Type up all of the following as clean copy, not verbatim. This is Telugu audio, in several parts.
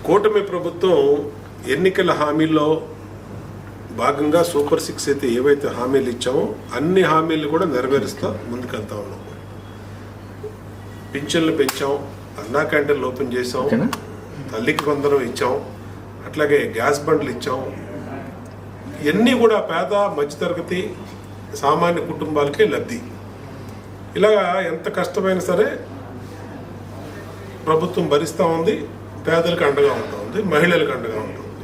కూటమి ప్రభుత్వం ఎన్నికల హామీల్లో భాగంగా సూపర్ 6 అయితే ఏవైతే హామీలు ఇచ్చామో అన్ని హామీలు కూడా నెరవేరుస్తూ ముందుకెళ్తా ఉన్నాం. పింఛన్లు పెంచాం, అన్నా క్యాంటీన్లు ఓపెన్ చేసాం, తల్లికి వందనం ఇచ్చాం, అట్లాగే గ్యాస్ బండ్లు ఇచ్చాం. ఇవన్నీ కూడా పేద మధ్యతరగతి సామాన్య కుటుంబాలకే లబ్ధి. ఇలాగా ఎంత కష్టమైనా సరే ప్రభుత్వం భరిస్తూ ఉంది, పేదలకు అండగా ఉంటుంది, మహిళలకు అండగా ఉంటుంది.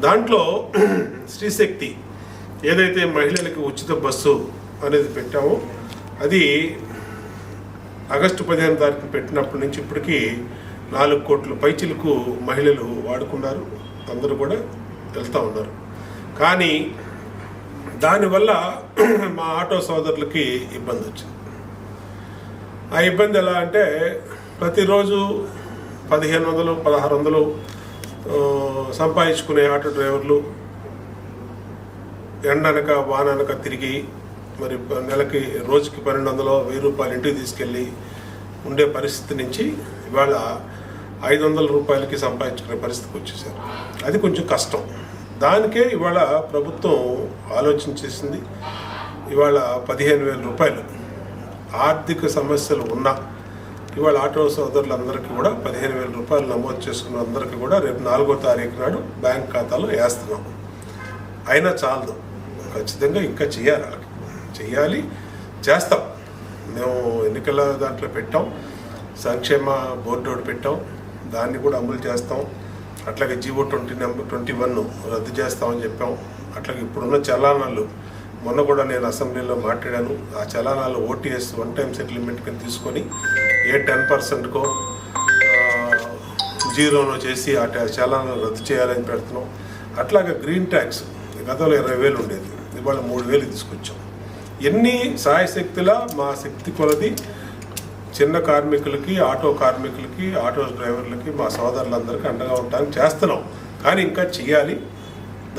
దాంట్లో శ్రీశక్తి ఏదైతే మహిళలకు ఉచిత బస్సు అనేది పెట్టామో అది ఆగస్టు 15 తారీఖున పెట్టినప్పటి నుంచి ఇప్పటికీ 4 కోట్ల పైచిలకు మహిళలు వాడుకున్నారు, అందరూ కూడా వెళ్తూ ఉన్నారు. కానీ దానివల్ల మా ఆటో సోదరులకి ఇబ్బంది వచ్చింది. ఆ ఇబ్బంది ఎలా అంటే ప్రతిరోజు 1500 1600 సంపాదించుకునే ఆటో డ్రైవర్లు ఎండనక వాననక తిరిగి మరి నెలకి రోజుకి 1200 1000 రూపాయలు ఇంటికి తీసుకెళ్ళి ఉండే పరిస్థితి నుంచి ఇవాళ 500 రూపాయలకి సంపాదించుకునే పరిస్థితికి వచ్చేసారు. అది కొంచెం కష్టం. దానికే ఇవాళ ప్రభుత్వం ఆలోచించేసింది. ఇవాళ 15,000 రూపాయలు ఆర్థిక సమస్యలు ఉన్నా ఇవాళ ఆటో సోదరులందరికీ కూడా 15,000 రూపాయలు నమోదు చేసుకున్న అందరికీ కూడా రేపు 4వ తారీఖు నాడు బ్యాంక్ ఖాతాలో వేస్తున్నాం. అయినా చాలదు, ఖచ్చితంగా ఇంకా చేయాలి, చేస్తాం. మేము ఎన్నికల దాంట్లో పెట్టాం, సంక్షేమ బోర్డు ఒకటి పెట్టాం, దాన్ని కూడా అమలు చేస్తాం. అట్లాగే జీవో 21 రద్దు చేస్తామని చెప్పాం. అట్లాగే ఇప్పుడున్న చలానాలు మొన్న కూడా నేను అసెంబ్లీలో మాట్లాడాను. ఆ చలానాలు ఓటీఎస్ 1 టైం సెటిల్మెంట్ కింద తీసుకొని 10%కో 0నో చేసి ఆ చలానాలు రద్దు చేయాలని పెడుతున్నాం. అట్లాగే గ్రీన్ ట్యాక్స్ గతంలో 20,000 ఉండేది, ఇవాళ 3,000 తీసుకొచ్చాం. ఎన్ని సాయశక్తిలా మా శక్తి కొలది చిన్న కార్మికులకి, ఆటో కార్మికులకి, ఆటో డ్రైవర్లకి, మా సోదరులందరికీ అండగా ఉండడానికి చేస్తున్నాం. కానీ ఇంకా చేయాలి,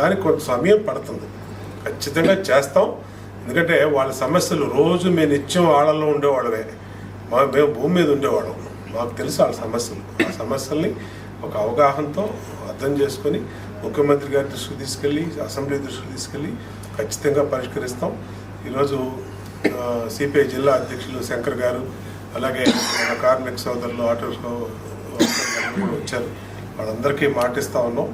దానికి కొంత సమయం పడుతుంది. ఖచ్చితంగా చేస్తాం. ఎందుకంటే వాళ్ళ సమస్యలు రోజు మేము నిత్యం వాళ్ళలో ఉండేవాళ్ళమే, మేము భూమి మీద ఉండేవాళ్ళం, మాకు తెలుసు వాళ్ళ సమస్యలు. ఆ సమస్యల్ని ఒక అవగాహనతో అర్థం చేసుకొని ముఖ్యమంత్రి గారి దృష్టికి తీసుకెళ్ళి, అసెంబ్లీ దృష్టికి తీసుకెళ్ళి ఖచ్చితంగా పరిష్కరిస్తాం. ఈరోజు సిపిఐ జిల్లా అధ్యక్షులు శంకర్ గారు, అలాగే మన కార్మిక సోదరులు ఆటో వచ్చారు, వాళ్ళందరికీ మాటిస్తూ ఉన్నాం.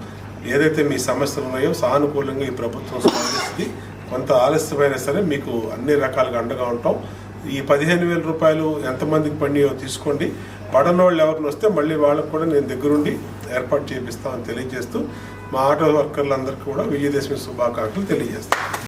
ఏదైతే మీ సమస్యలు ఉన్నాయో సానుకూలంగా ఈ ప్రభుత్వం స్పందిస్తుంది. కొంత ఆలస్యమైనా సరే మీకు అన్ని రకాలుగా అండగా ఉంటాం. ఈ 15,000 రూపాయలు ఎంతమందికి పడినాయో తీసుకోండి. పడనోళ్ళు ఎవరిని వస్తే మళ్ళీ వాళ్ళకు కూడా నేను దగ్గరుండి ఏర్పాటు చేపిస్తామని తెలియజేస్తూ మా ఆటో వర్కర్లందరికీ కూడా విజయదశమి శుభాకాంక్షలు తెలియజేస్తాను.